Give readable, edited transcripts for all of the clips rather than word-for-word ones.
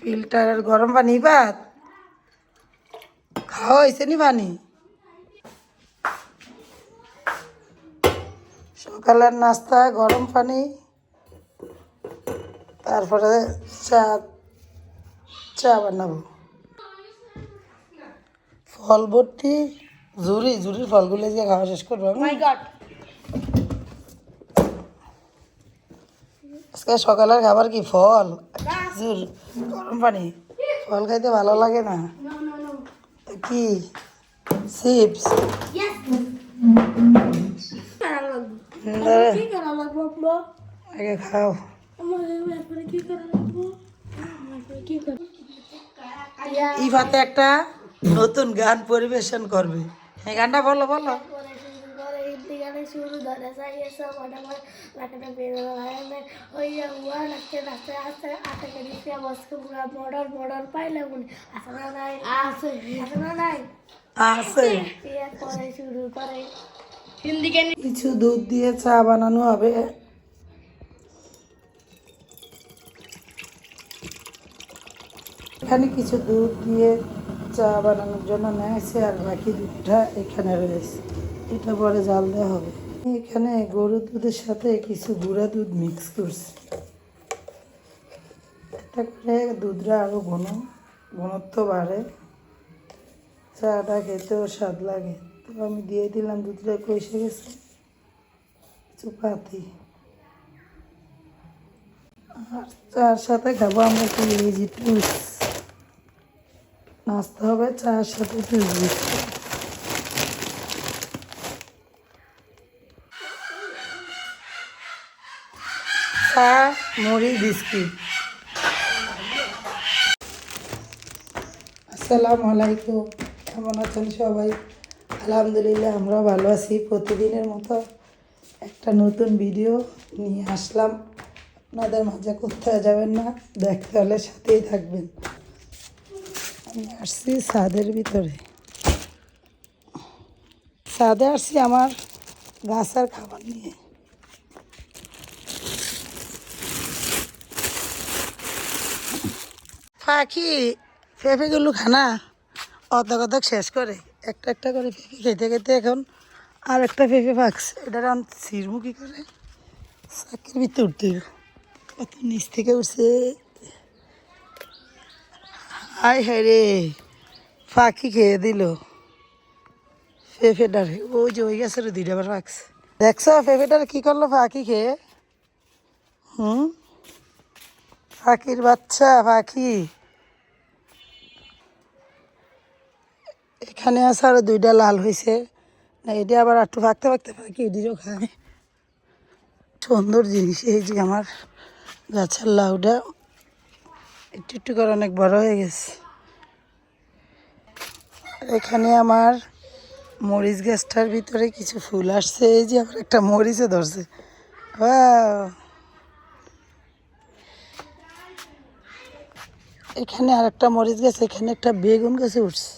ফিল্টারের গরম পানি ভাত খাওয়া হয়েছে নি পানি সকালের নাস্তা গরম পানি তারপরে চা চা বানাবো ফল ভর্তি ঝুড়ির ফলগুলো দিয়ে খাওয়া শেষ করবো আজকে সকালের খাবার কি ফল খেজুর গরম পানি ফল খাইতে ভালো লাগে না তো কি চিপস আগে খাও ইফাতে একটা নতুন গান পরিবেশন করবে এই গানটা বলো বলো কিছু দুধ দিয়ে চা বানানো হবে এখানে কিছু দুধ দিয়ে চা বানানোর জন্য নেছে আর বাকি দুধটা এখানে রয়েছে এটা পরে জাল দেওয়া হবে এখানে গরুর দুধের সাথে কিছু গুঁড়া দুধ মিক্স করছি এটা করে দুধটা আরও ঘনত্ব বাড়ে চাটা খেতেও স্বাদ লাগে তো আমি দিয়ে দিলাম দুধটা কষে গেছে কিছু পাতি আর চার সাথে খাবো আমরা একটু লেজি টুস নাস্তা হবে চার সাথে টুস চা মুড়ি বিস্কিট আসসালামু আলাইকুম কেমন আছেন সবাই আলহামদুলিল্লাহ আমরা ভালো আছি প্রতিদিনের মতো একটা নতুন ভিডিও নিয়ে আসলাম আপনাদের মাঝে কোথাও যাবেন না দেখতে হলে সাথেই থাকবেন আমি আসছি ছাদের ভিতরে ছাদে আসছি আমার গাছের খাবার নিয়ে পাখি পেঁপেগুলো খানা অত শেষ করে একটা করে পেঁপে খেতে খেতে এখন আর একটা পেঁপে পাকছে এটা এখন চিরমুখী করে চাকির ভিতরে উঠতে কত নিচ থেকে উঠছে হায় হায় রে পাখি খেয়ে দিল পেঁপেটারে ওই যে ওই গেছে রে দুইটা বার পাকছে দেখছো পেঁপেটারে কি করলো পাখি খেয়ে পাখির বাচ্চা পাখি এখানে আছে আরো দুইটা লাল হয়েছে না এটা আবার একটু ফাঁকতে পাখি এটিরও খায় সুন্দর জিনিস এই যে আমার গাছের লাউটা একটু করে অনেক বড় হয়ে গেছে এখানে আমার মরিচ গাছটার ভিতরে কিছু ফুল আসছে এই যে আবার একটা মরিচে ধরছে এখানে আর একটা মরিচ গাছ এখানে একটা বেগুন গাছে উঠছে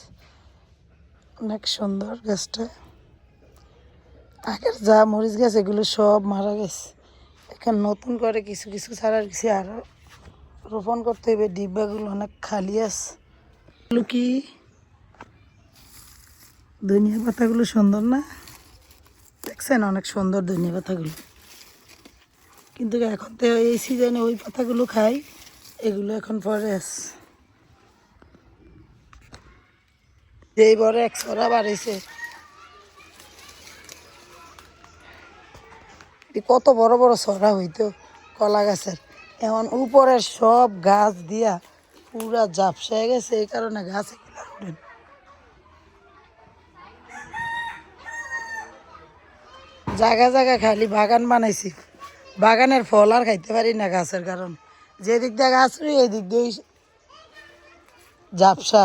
অনেক সুন্দর গাছটা আগের যা মরিচ গাছ এগুলো সব মারা গেছে এখানে নতুন করে কিছু কিছু ছাড়া কিছু আরও রোপণ করতে হবে ডিব্বাগুলো অনেক খালি আছে এগুলো কি ধনিয়া পাতাগুলো সুন্দর না দেখছেন অনেক সুন্দর ধনিয়া পাতাগুলো কিন্তু এখন তো এই সিজনে ওই পাতাগুলো খাই এগুলো এখন পরে আছে যেই বড় এক ছড়া বাড়িছে কত বড় বড় ছড়া হইতো কলা গাছের এখন উপরের সব গাছ দিয়া পুরা ঝাপসায় গেছে এই কারণে গাছ এগুলো উঠেন জায়গা খালি বাগান বানাইছি বাগানের ফল আর খাইতে পারি না গাছের কারণ যে দিক দিয়ে গাছ রই এই দিক দিয়ে ঝাপসা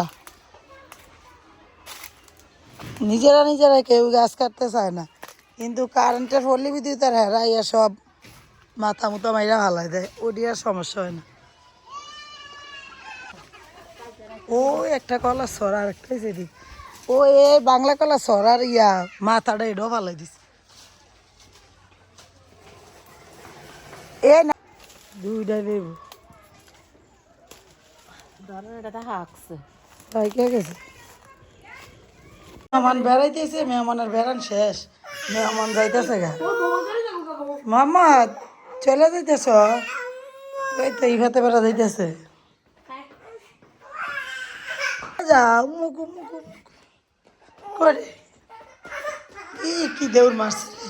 নিজেরা কেউ গাছ কাটতে চায় না কিন্তু কারেন্টের পল্লী বিদ্যুৎ আর হেরাইয়া সব মাথা মুথা মাইরা ভালাই দেয় ওটি আর সমস্যা হয় না ও একটা কলা সরা আর একটা সেদিক ও এ বাংলা কলা সরার মাথাটা এটাও ভালাই দিছে এ না দুইটা লেবু ধরো এটা হাঁকছে। তাই কে গেছে? মেহমান বেড়াইতেছে, মেহমানের বেড়ান শেষ, মেহমান যাইতেছে গা। মোহাম্মদ চলে যাইতেছ? এই তো ইভাতে বেড়া যাইতেছে। যাও মুকু মুকু করে কি দেউর মারছে রে।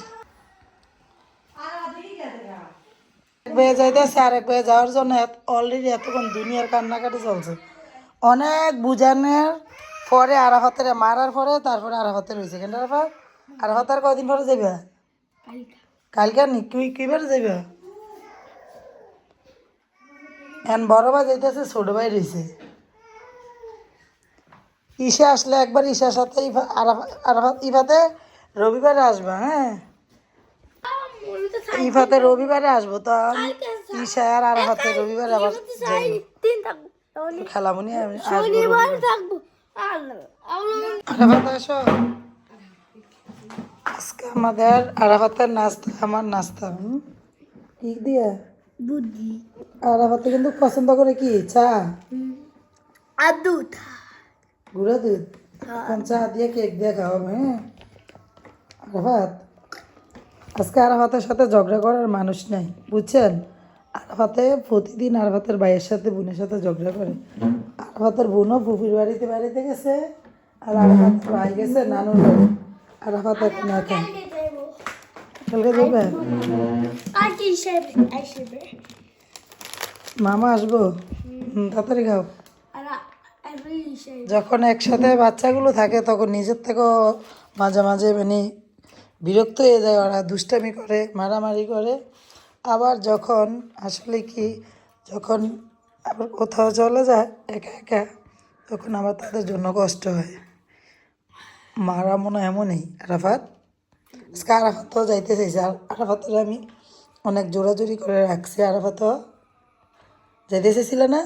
এক বয়ে যাইতেছে আর এক বয়ে যাওয়ার জন্য অলরেডি এতক্ষণ দুনিয়ার কান্নাকাটি চলছে। অনেক বুঝানোর পরে আরাফাতের মারার পরে তারপরে আরাফাতের হয়েছে কেন আরাফাত? আরাফাত আর কদিন পরে যাইবা? কালকে নি কিবারে যাইবা? এখন বড় ভাই যাইতেছে, ছোট ভাই রয়েছে। ঈশা আসলে একবার ঈশার সাথে আরাফাত ইফাতে রবিবারে আসবা, হ্যাঁ ইফাতে রবিবারে আসবো, তো ঈশা আর আরাফাতে রবিবারে আবার খেলামুনি আসবো আরাফাত আসো। আজকে আমাদের আরাফাতের নাস্তা, আমার নাস্তা কি দিয়া বুদ্ধি আরাফাতে কিন্তু পছন্দ করে কি চা আর দুধ। গুঁড়া দুধ, এখন চা দিয়ে কেক দিয়ে খাওয়াবে, হ্যাঁ আরাফাত। আজকে আরাফাতের সাথে ঝগড়া করার মানুষ নাই, বুঝছেন? আরাফাতে প্রতিদিন আরাফাতের ভাইয়ের সাথে বোনের সাথে ঝগড়া করে। আরাফাতের বোনও ফুফির বাড়িতে বাড়িতে গেছে, আর আরাফাতের ভাই গেছে নানুর বাড়ি। আরাফাত এখন একা। কালকে যাবে? মামা আসবো, তাড়াতাড়ি খাও। যখন একসাথে বাচ্চাগুলো থাকে তখন নিজের থেকেও মাঝে মাঝে মানে বিরক্ত হয়ে যায়, ওরা দুষ্টামি করে, মারামারি করে। আবার যখন আসলে কি, যখন আবার কোথাও চলে যায় একা একা, তখন আবার তাদের জন্য কষ্ট হয়। মারা মনে এমনই আরাফাত। আজকে আরাফাতও যাইতে চাইছে, আর আরাফাতের আমি অনেক জোরাজোরি করে রাখছি। আরাফাতও যাইতে চাইছিল না?